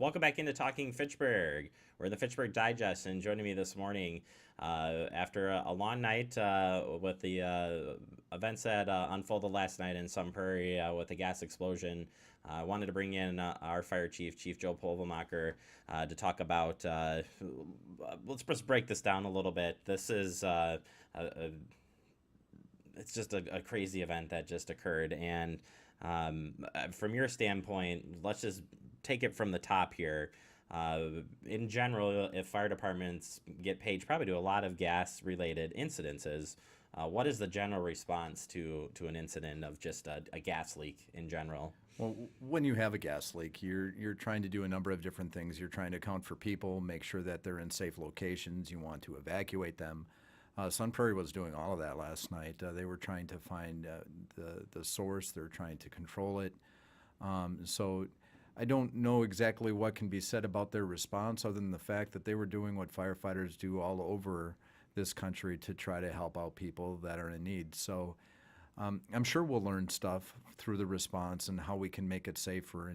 Welcome back into Talking Fitchburg. We're in the Fitchburg Digest, and joining me this morning after a long night with the events that unfolded last night in Sun Prairie with the gas explosion. I wanted to bring in our fire chief, Chief Joe Pulvermacher, to talk about. Let's just break this down a little bit. This is it's just a crazy event that just occurred, and from your standpoint, let's just take it from the top here. In general, if fire departments get paid, probably do a lot of gas-related incidences. What is the general response to an incident of just a gas leak in general? Well, when you have a gas leak, you're trying to do a number of different things. You're trying to account for people, make sure that they're in safe locations. You want to evacuate them. Sun Prairie was doing all of that last night. They were trying to find the source. They're trying to control it. So I don't know exactly what can be said about their response other than the fact that they were doing what firefighters do all over this country to try to help out people that are in need. So I'm sure we'll learn stuff through the response and how we can make it safer,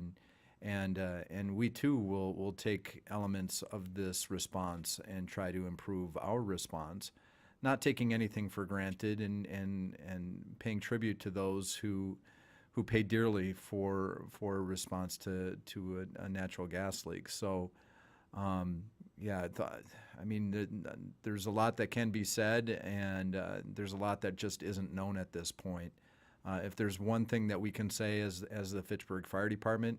and we too will take elements of this response and try to improve our response, not taking anything for granted, and paying tribute to those who pay dearly for a response to a natural gas leak. So, yeah, there's a lot that can be said, and there's a lot that just isn't known at this point. If there's one thing that we can say as the Fitchburg Fire Department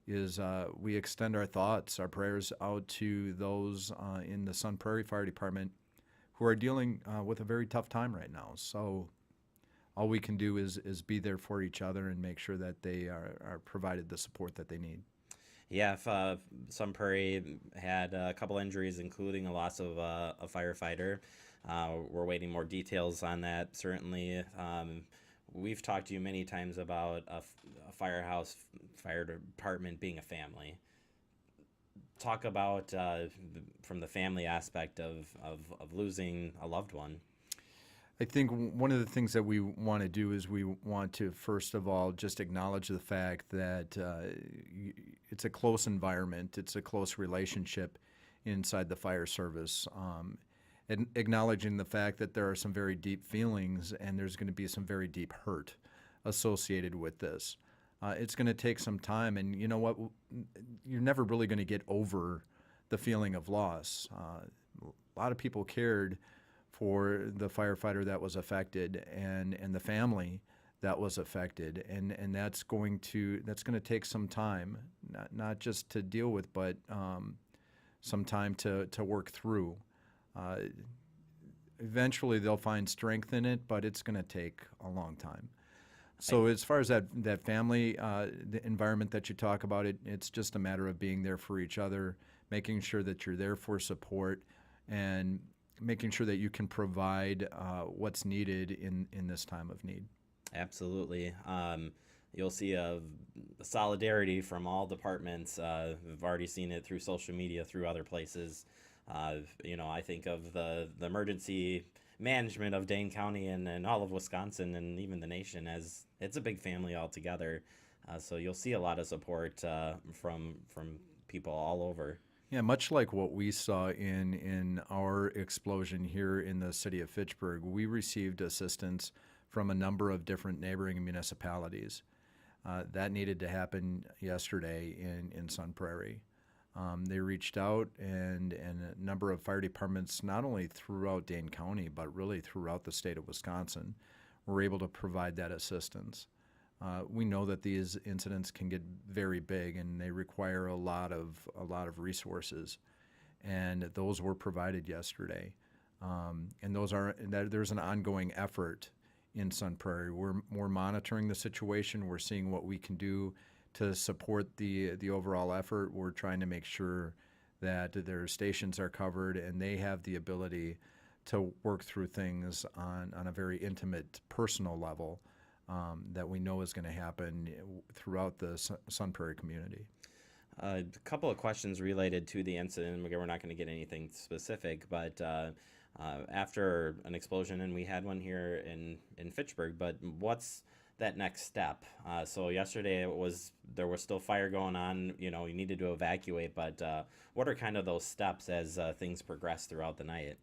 is we extend our thoughts, our prayers out to those in the Sun Prairie Fire Department who are dealing with a very tough time right now. So all we can do is be there for each other and make sure that they are provided the support that they need. Yeah, if, Sun Prairie had a couple injuries, including a loss of a firefighter. We're waiting more details on that, certainly. We've talked to you many times about a firehouse, fire department being a family. Talk about from the family aspect of losing a loved one. I think one of the things that we want to do is we want to, first of all, just acknowledge the fact that it's a close environment, it's a close relationship inside the fire service, and acknowledging the fact that there are some very deep feelings and there's going to be some very deep hurt associated with this. It's going to take some time, and you know what? You're never really going to get over the feeling of loss. A lot of people cared for the firefighter that was affected and the family that was affected, and that's going to take some time, not just to deal with, but some time to work through. Eventually they'll find strength in it, but it's going to take a long time. So as far as that family, the environment that you talk about, it's just a matter of being there for each other, making sure that you're there for support, and making sure that you can provide what's needed in this time of need. Absolutely. You'll see a solidarity from all departments. We've already seen it through social media, through other places. I think of the emergency management of Dane County and all of Wisconsin and even the nation, as it's a big family altogether. So you'll see a lot of support from people all over. Yeah, much like what we saw in our explosion here in the city of Fitchburg, we received assistance from a number of different neighboring municipalities. That needed to happen yesterday in Sun Prairie. They reached out, and a number of fire departments, not only throughout Dane County, but really throughout the state of Wisconsin, were able to provide that assistance. We know that these incidents can get very big, and they require a lot of resources, and those were provided yesterday. And there's an ongoing effort in Sun Prairie. We're monitoring the situation. We're seeing what we can do to support the overall effort. We're trying to make sure that their stations are covered and they have the ability to work through things on a very intimate, personal level. That we know is going to happen throughout the Sun Prairie community. A couple of questions related to the incident. Again, we're not going to get anything specific, but after an explosion, and we had one here in Fitchburg, but what's that next step. So yesterday there was still fire going on. You know, you needed to evacuate, but what are kind of those steps as things progress throughout the night?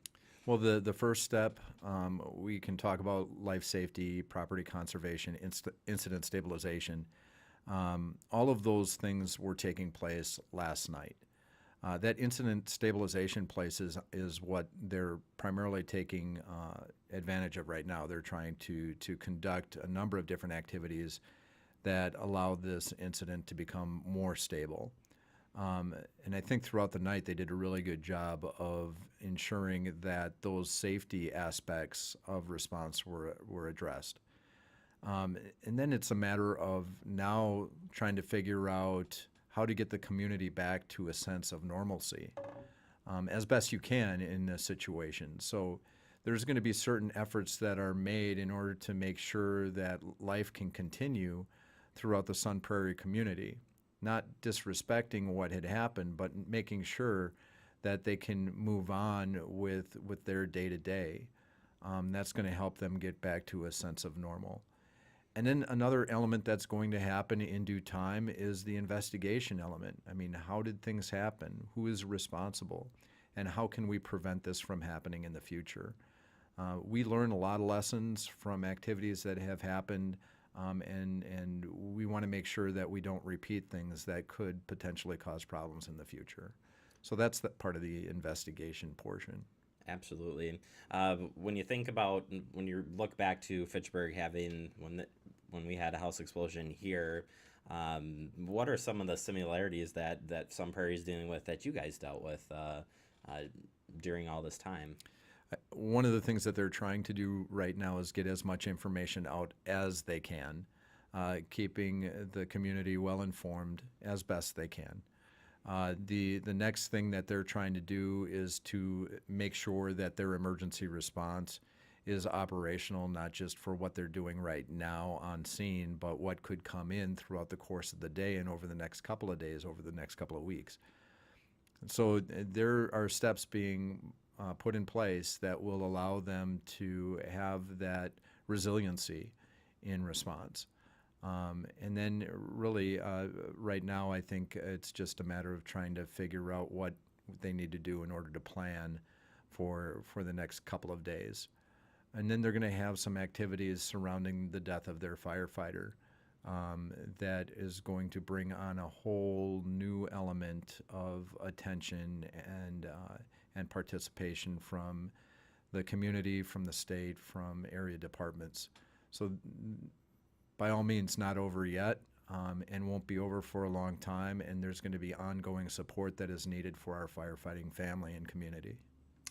Well, the first step, we can talk about life safety, property conservation, incident stabilization. All of those things were taking place last night. That incident stabilization place is what they're primarily taking advantage of right now. They're trying to conduct a number of different activities that allow this incident to become more stable. And I think throughout the night they did a really good job of ensuring that those safety aspects of response were addressed. And then it's a matter of now trying to figure out how to get the community back to a sense of normalcy as best you can in this situation. So there's going to be certain efforts that are made in order to make sure that life can continue throughout the Sun Prairie community, not disrespecting what had happened, but making sure that they can move on with their day-to-day. That's going to help them get back to a sense of normal. And then another element that's going to happen in due time is the investigation element. I mean, how did things happen? Who is responsible? And how can we prevent this from happening in the future? We learn a lot of lessons from activities that have happened, and we want to make sure that we don't repeat things that could potentially cause problems in the future. So that's the part of the investigation portion. Absolutely. When you think about when you look back to Fitchburg having when we had a house explosion here, what are some of the similarities that Sun Prairie is dealing with that you guys dealt with during all this time? One of the things that they're trying to do right now is get as much information out as they can, keeping the community well informed as best they can. The next thing that they're trying to do is to make sure that their emergency response is operational, not just for what they're doing right now on scene, but what could come in throughout the course of the day and over the next couple of days, over the next couple of weeks. So there are steps being put in place that will allow them to have that resiliency in response. And then really, right now, I think it's just a matter of trying to figure out what they need to do in order to plan for the next couple of days. And then they're going to have some activities surrounding the death of their firefighter that is going to bring on a whole new element of attention and participation from the community, from the state, from area departments. So by all means, not over yet, and won't be over for a long time, and there's going to be ongoing support that is needed for our firefighting family and community.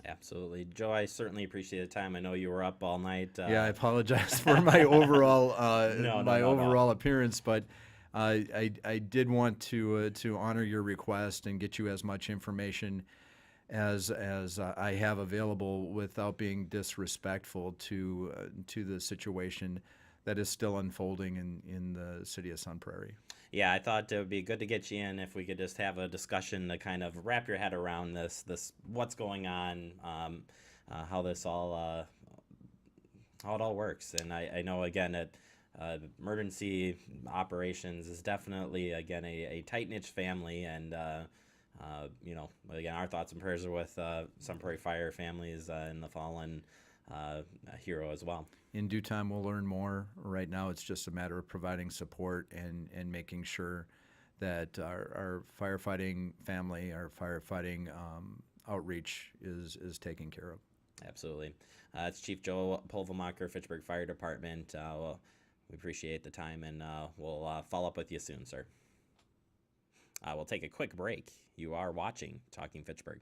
Absolutely. Joe, I certainly appreciate the time. I know you were up all night. Yeah, I apologize for my overall No. appearance, but I did want to honor your request and get you as much information as I have available without being disrespectful to the situation that is still unfolding in the city of Sun Prairie. Yeah, I thought it would be good to get you in if we could just have a discussion to kind of wrap your head around this what's going on, how this all how it all works. And I know again that emergency operations is definitely again a tight knit family, and you know, again, our thoughts and prayers are with Sun Prairie Fire families and the fallen hero as well. In due time, we'll learn more. Right now, it's just a matter of providing support and making sure that our firefighting family, our firefighting outreach is taken care of. Absolutely. It's Chief Joe Pulvermacher, Fitchburg Fire Department. Well, we appreciate the time, and we'll follow up with you soon, sir. We'll take a quick break. You are watching Talking Fitchburg.